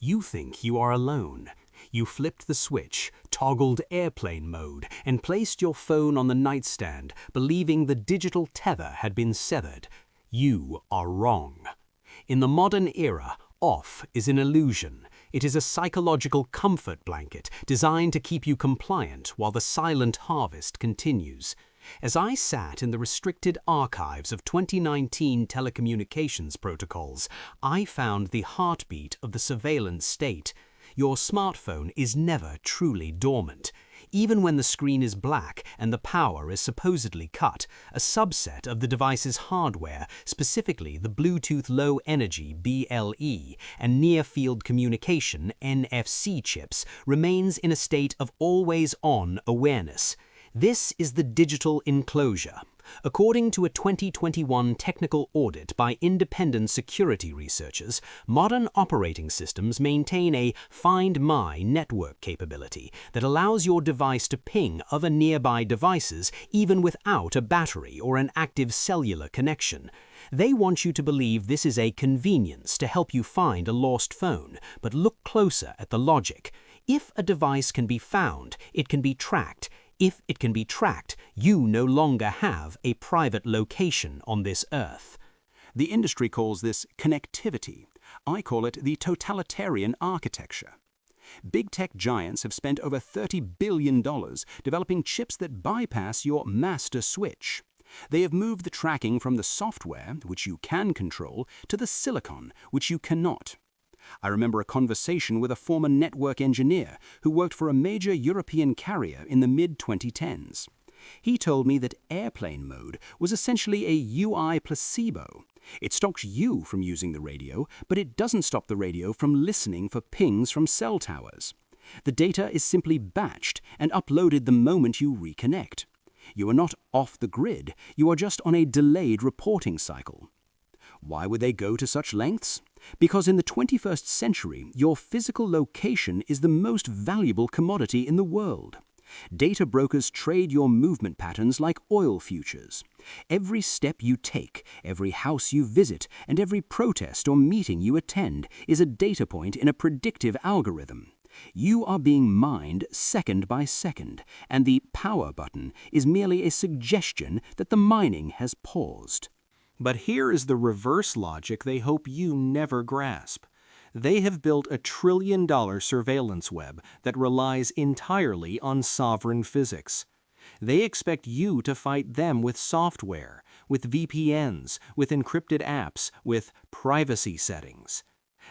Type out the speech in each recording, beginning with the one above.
You think you are alone. You flipped the switch, toggled airplane mode, and placed your phone on the nightstand, believing the digital tether had been severed. You are wrong. In the modern era, off is an illusion. It is a psychological comfort blanket designed to keep you compliant while the silent harvest continues. As I sat in the restricted archives of 2019 telecommunications protocols, I found the heartbeat of the surveillance state. Your smartphone is never truly dormant. Even when the screen is black and the power is supposedly cut, a subset of the device's hardware, specifically the Bluetooth Low Energy (BLE) and Near Field Communication (NFC) chips, remains in a state of always-on awareness. This is the digital enclosure. According to a 2021 technical audit by independent security researchers, modern operating systems maintain a Find My network capability that allows your device to ping other nearby devices even without a battery or an active cellular connection. They want you to believe this is a convenience to help you find a lost phone, but look closer at the logic. If a device can be found, it can be tracked. If it can be tracked, you no longer have a private location on this earth. The industry calls this connectivity. I call it the totalitarian architecture. Big tech giants have spent over $30 billion developing chips that bypass your master switch. They have moved the tracking from the software, which you can control, to the silicon, which you cannot. I remember a conversation with a former network engineer who worked for a major European carrier in the mid-2010s. He told me that airplane mode was essentially a UI placebo. It stops you from using the radio, but it doesn't stop the radio from listening for pings from cell towers. The data is simply batched and uploaded the moment you reconnect. You are not off the grid, you are just on a delayed reporting cycle. Why would they go to such lengths? Because in the 21st century, your physical location is the most valuable commodity in the world. Data brokers trade your movement patterns like oil futures. Every step you take, every house you visit, and every protest or meeting you attend is a data point in a predictive algorithm. You are being mined second by second, and the power button is merely a suggestion that the mining has paused. But here is the reverse logic they hope you never grasp. They have built a trillion-dollar surveillance web that relies entirely on sovereign physics. They expect you to fight them with software, with VPNs, with encrypted apps, with privacy settings.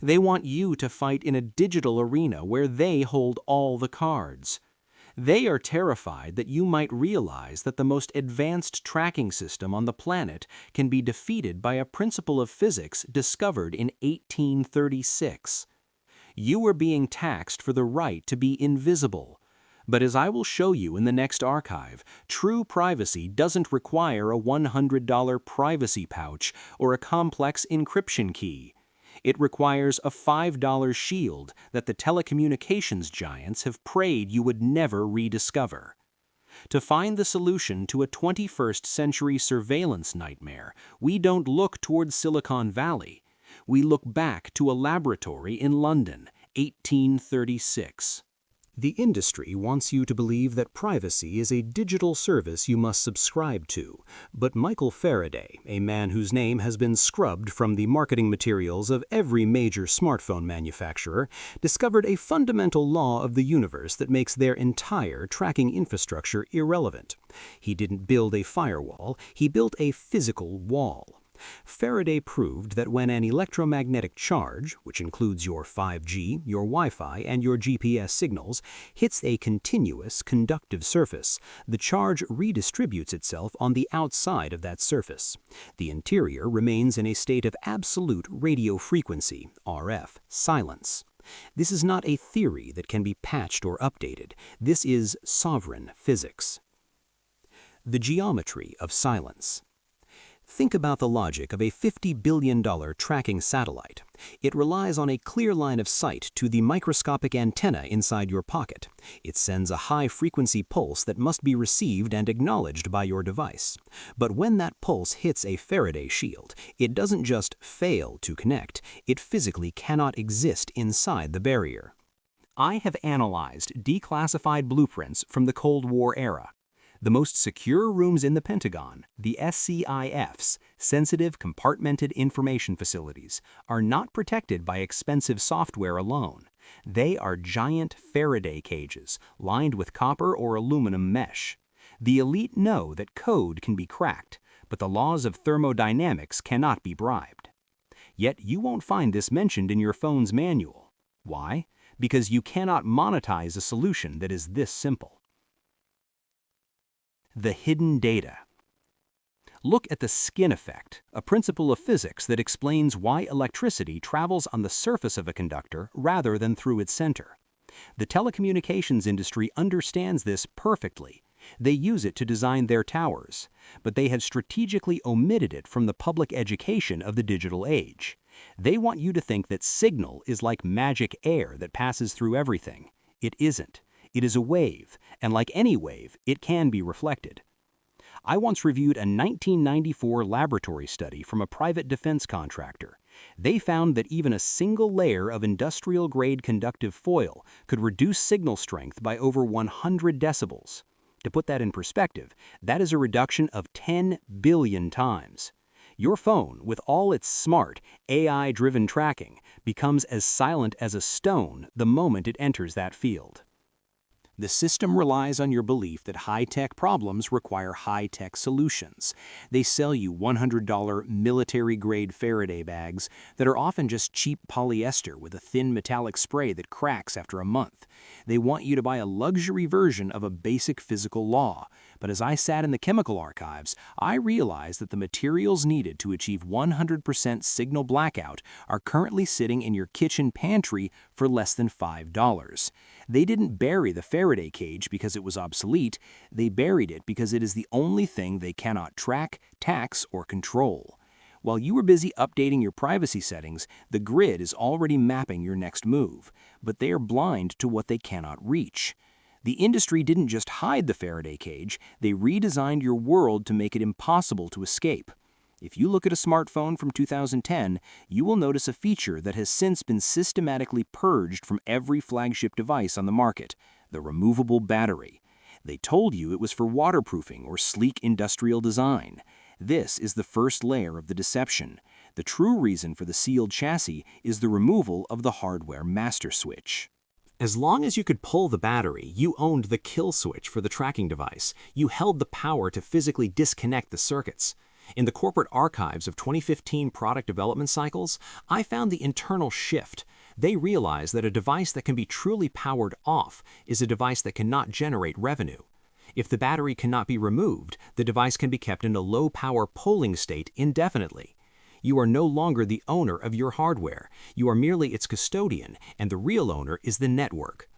They want you to fight in a digital arena where they hold all the cards. They are terrified that you might realize that the most advanced tracking system on the planet can be defeated by a principle of physics discovered in 1836. You are being taxed for the right to be invisible. But as I will show you in the next archive, true privacy doesn't require a $100 privacy pouch or a complex encryption key. It requires a $5 shield that the telecommunications giants have prayed you would never rediscover. To find the solution to a 21st century surveillance nightmare, we don't look towards Silicon Valley. We look back to a laboratory in London, 1836. The industry wants you to believe that privacy is a digital service you must subscribe to, but Michael Faraday, a man whose name has been scrubbed from the marketing materials of every major smartphone manufacturer, discovered a fundamental law of the universe that makes their entire tracking infrastructure irrelevant. He didn't build a firewall, he built a physical wall. Faraday proved that when an electromagnetic charge, which includes your 5G, your Wi-Fi, and your GPS signals, hits a continuous conductive surface, the charge redistributes itself on the outside of that surface. The interior remains in a state of absolute radio frequency, RF, silence. This is not a theory that can be patched or updated. This is sovereign physics. The geometry of silence. Think about the logic of a $50 billion tracking satellite. It relies on a clear line of sight to the microscopic antenna inside your pocket. It sends a high-frequency pulse that must be received and acknowledged by your device. But when that pulse hits a Faraday shield, it doesn't just fail to connect, it physically cannot exist inside the barrier. I have analyzed declassified blueprints from the Cold War era. The most secure rooms in the Pentagon, the SCIFs, Sensitive Compartmented Information Facilities, are not protected by expensive software alone. They are giant Faraday cages lined with copper or aluminum mesh. The elite know that code can be cracked, but the laws of thermodynamics cannot be bribed. Yet you won't find this mentioned in your phone's manual. Why? Because you cannot monetize a solution that is this simple. The hidden data. Look at the skin effect, a principle of physics that explains why electricity travels on the surface of a conductor rather than through its center. The telecommunications industry understands this perfectly. They use it to design their towers, but they have strategically omitted it from the public education of the digital age. They want you to think that signal is like magic air that passes through everything. It isn't. It is a wave, and like any wave, it can be reflected. I once reviewed a 1994 laboratory study from a private defense contractor. They found that even a single layer of industrial-grade conductive foil could reduce signal strength by over 100 decibels. To put that in perspective, that is a reduction of 10 billion times. Your phone, with all its smart, AI-driven tracking, becomes as silent as a stone the moment it enters that field. The system relies on your belief that high-tech problems require high-tech solutions. They sell you $100 military-grade Faraday bags that are often just cheap polyester with a thin metallic spray that cracks after a month. They want you to buy a luxury version of a basic physical law. But as I sat in the chemical archives, I realized that the materials needed to achieve 100% signal blackout are currently sitting in your kitchen pantry for less than $5. They didn't bury the Faraday cage because it was obsolete. They buried it because it is the only thing they cannot track, tax, or control. While you were busy updating your privacy settings, the grid is already mapping your next move, but they are blind to what they cannot reach. The industry didn't just hide the Faraday cage, they redesigned your world to make it impossible to escape. If you look at a smartphone from 2010, you will notice a feature that has since been systematically purged from every flagship device on the market: the removable battery. They told you it was for waterproofing or sleek industrial design. This is the first layer of the deception. The true reason for the sealed chassis is the removal of the hardware master switch. As long as you could pull the battery, you owned the kill switch for the tracking device. You held the power to physically disconnect the circuits. In the corporate archives of 2015 product development cycles, I found the internal shift. They realized that a device that can be truly powered off is a device that cannot generate revenue. If the battery cannot be removed, the device can be kept in a low-power polling state indefinitely. You are no longer the owner of your hardware. You are merely its custodian, and the real owner is the network.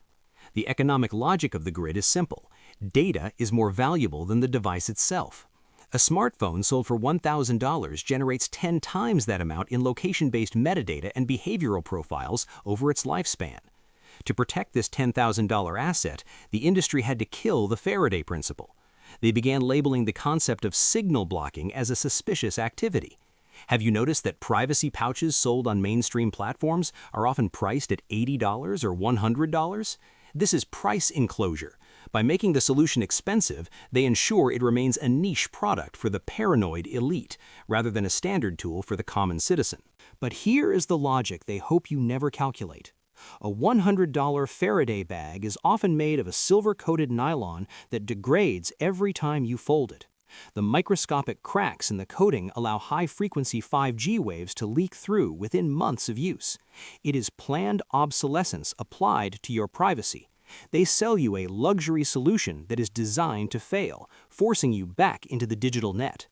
The economic logic of the grid is simple. Data is more valuable than the device itself. A smartphone sold for $1,000 generates 10 times that amount in location-based metadata and behavioral profiles over its lifespan. To protect this $10,000 asset, the industry had to kill the Faraday principle. They began labeling the concept of signal blocking as a suspicious activity. Have you noticed that privacy pouches sold on mainstream platforms are often priced at $80 or $100? This is price enclosure. By making the solution expensive, they ensure it remains a niche product for the paranoid elite, rather than a standard tool for the common citizen. But here is the logic they hope you never calculate. A $100 Faraday bag is often made of a silver-coated nylon that degrades every time you fold it. The microscopic cracks in the coating allow high-frequency 5G waves to leak through within months of use. It is planned obsolescence applied to your privacy. They sell you a luxury solution that is designed to fail, forcing you back into the digital net.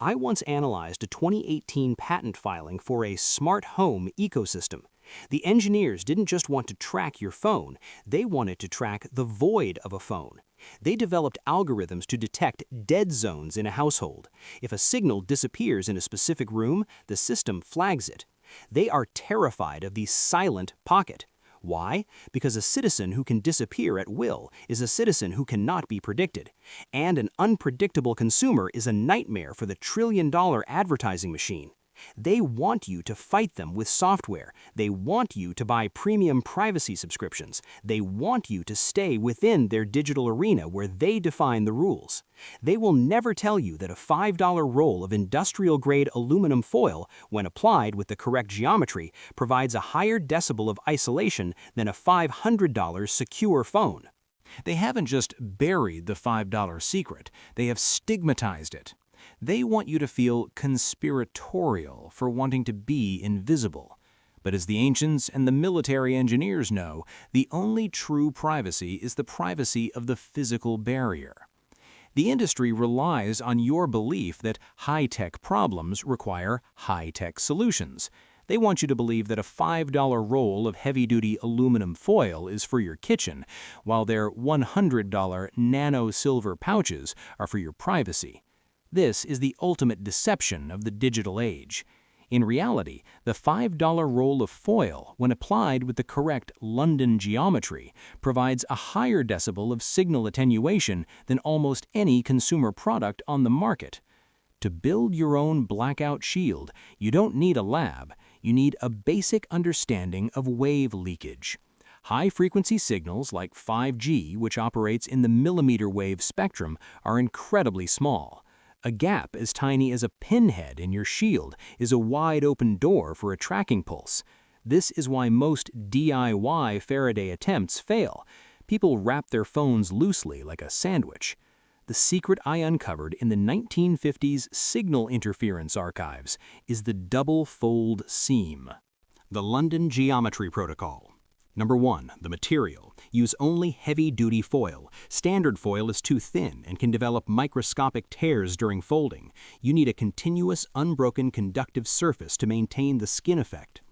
I once analyzed a 2018 patent filing for a smart home ecosystem. The engineers didn't just want to track your phone, they wanted to track the void of a phone. They developed algorithms to detect dead zones in a household. If a signal disappears in a specific room, the system flags it. They are terrified of the silent pocket. Why? Because a citizen who can disappear at will is a citizen who cannot be predicted. And an unpredictable consumer is a nightmare for the trillion-dollar advertising machine. They want you to fight them with software. They want you to buy premium privacy subscriptions. They want you to stay within their digital arena where they define the rules. They will never tell you that a $5 roll of industrial-grade aluminum foil, when applied with the correct geometry, provides a higher decibel of isolation than a $500 secure phone. They haven't just buried the $5 secret, they have stigmatized it. They want you to feel conspiratorial for wanting to be invisible. But as the ancients and the military engineers know, the only true privacy is the privacy of the physical barrier. The industry relies on your belief that high-tech problems require high-tech solutions. They want you to believe that a $5 roll of heavy-duty aluminum foil is for your kitchen, while their $100 nano-silver pouches are for your privacy. This is the ultimate deception of the digital age. In reality, the $5 roll of foil, when applied with the correct London geometry, provides a higher decibel of signal attenuation than almost any consumer product on the market. To build your own blackout shield, you don't need a lab. You need a basic understanding of wave leakage. High-frequency signals like 5G, which operates in the millimeter wave spectrum, are incredibly small. A gap as tiny as a pinhead in your shield is a wide-open door for a tracking pulse. This is why most DIY Faraday attempts fail. People wrap their phones loosely like a sandwich. The secret I uncovered in the 1950s signal interference archives is the double-fold seam. The London Geometry Protocol. Number 1. The material. Use only heavy-duty foil. Standard foil is too thin and can develop microscopic tears during folding. You need a continuous, unbroken conductive surface to maintain the skin effect.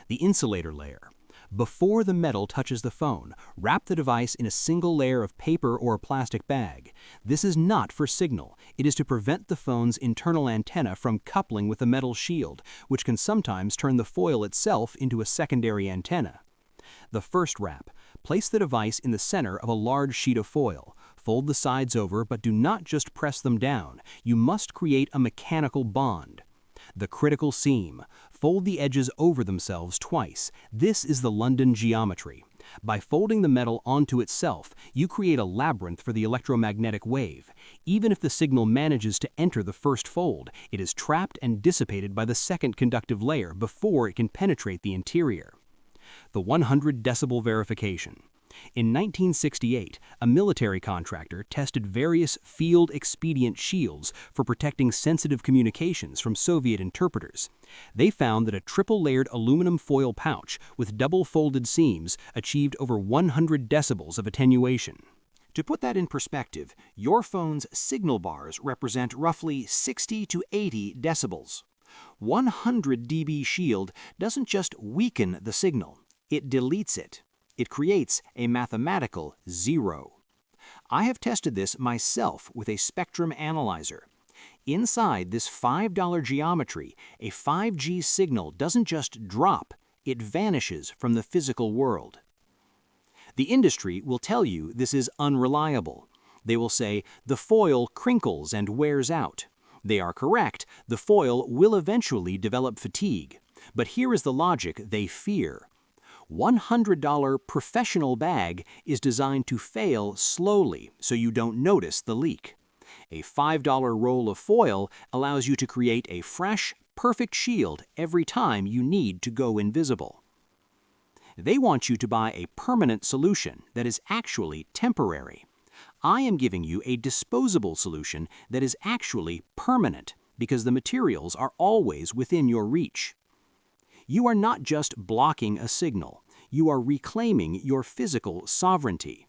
The insulator layer. Before the metal touches the phone, wrap the device in a single layer of paper or a plastic bag. This is not for signal. It is to prevent the phone's internal antenna from coupling with the metal shield, which can sometimes turn the foil itself into a secondary antenna. The first wrap. Place the device in the center of a large sheet of foil. Fold the sides over, but do not just press them down. You must create a mechanical bond. The critical seam. Fold the edges over themselves twice. This is the London geometry. By folding the metal onto itself, you create a labyrinth for the electromagnetic wave. Even if the signal manages to enter the first fold, it is trapped and dissipated by the second conductive layer before it can penetrate the interior. The 100 decibel verification. In 1968, a military contractor tested various field-expedient shields for protecting sensitive communications from Soviet interpreters. They found that a triple-layered aluminum foil pouch with double-folded seams achieved over 100 decibels of attenuation. To put that in perspective, your phone's signal bars represent roughly 60 to 80 decibels. 100 dB shield doesn't just weaken the signal, it deletes it. It creates a mathematical zero. I have tested this myself with a spectrum analyzer. Inside this $5 geometry, a 5G signal doesn't just drop, it vanishes from the physical world. The industry will tell you this is unreliable. They will say the foil crinkles and wears out. They are correct, the foil will eventually develop fatigue. But here is the logic they fear. $100 professional bag is designed to fail slowly so you don't notice the leak. A $5 roll of foil allows you to create a fresh, perfect shield every time you need to go invisible. They want you to buy a permanent solution that is actually temporary. I am giving you a disposable solution that is actually permanent because the materials are always within your reach. You are not just blocking a signal, you are reclaiming your physical sovereignty.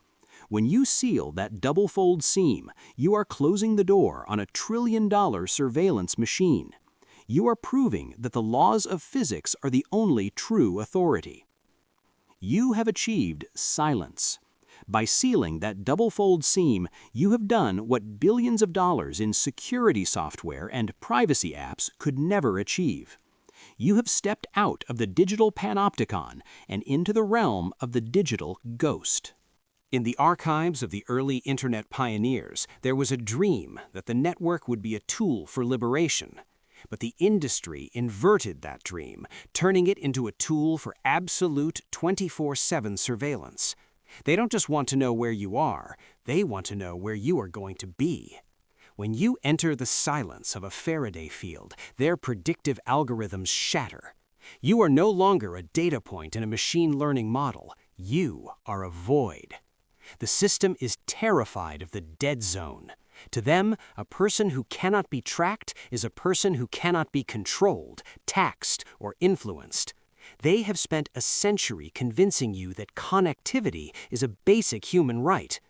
When you seal that double-fold seam, you are closing the door on a trillion-dollar surveillance machine. You are proving that the laws of physics are the only true authority. you have achieved silence. By sealing that double-fold seam, you have done what billions of dollars in security software and privacy apps could never achieve. You have stepped out of the digital panopticon and into the realm of the digital ghost. In the archives of the early internet pioneers, there was a dream that the network would be a tool for liberation. But the industry inverted that dream, turning it into a tool for absolute 24/7 surveillance. They don't just want to know where you are, they want to know where you are going to be. When you enter the silence of a Faraday field, their predictive algorithms shatter. You are no longer a data point in a machine learning model. You are a void. The system is terrified of the dead zone. To them, a person who cannot be tracked is a person who cannot be controlled, taxed, or influenced. They have spent a century convincing you that connectivity is a basic human right.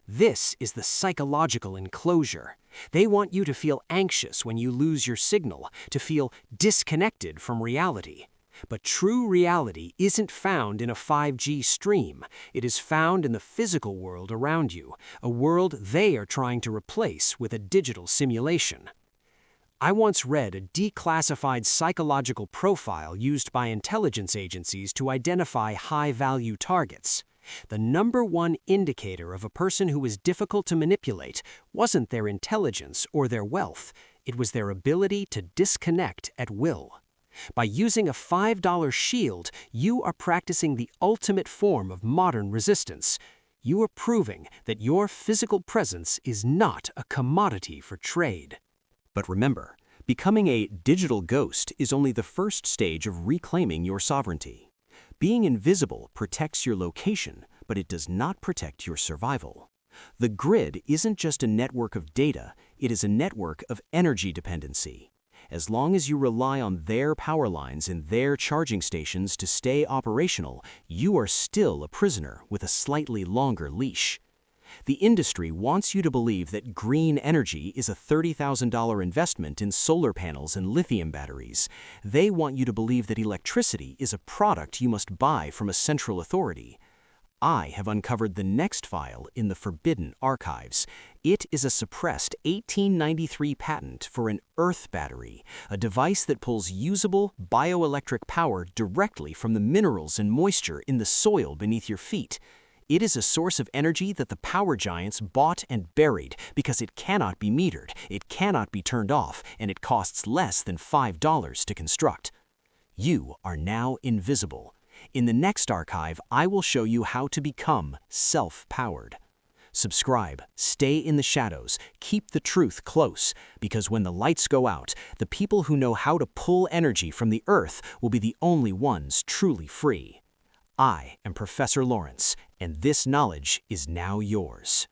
This is the psychological enclosure. They want you to feel anxious when you lose your signal, to feel disconnected from reality. But true reality isn't found in a 5G stream. It is found in the physical world around you, a world they are trying to replace with a digital simulation. I once read a declassified psychological profile used by intelligence agencies to identify high-value targets. The #1 indicator of a person who was difficult to manipulate wasn't their intelligence or their wealth, it was their ability to disconnect at will. By using a $5 shield, you are practicing the ultimate form of modern resistance. You are proving that your physical presence is not a commodity for trade. But remember, becoming a digital ghost is only the first stage of reclaiming your sovereignty. Being invisible protects your location, but it does not protect your survival. The grid isn't just a network of data, it is a network of energy dependency. As long as you rely on their power lines and their charging stations to stay operational, you are still a prisoner with a slightly longer leash. The industry wants you to believe that green energy is a $30,000 investment in solar panels and lithium batteries. They want you to believe that electricity is a product you must buy from a central authority. I have uncovered the next file in the forbidden archives. It is a suppressed 1893 patent for an earth battery, a device that pulls usable bioelectric power directly from the minerals and moisture in the soil beneath your feet. It is a source of energy that the power giants bought and buried because it cannot be metered, it cannot be turned off, and it costs less than $5 to construct. You are now invisible. In the next archive, I will show you how to become self-powered. Subscribe, stay in the shadows, keep the truth close, because when the lights go out, the people who know how to pull energy from the earth will be the only ones truly free. I am Professor Lawrence, and this knowledge is now yours.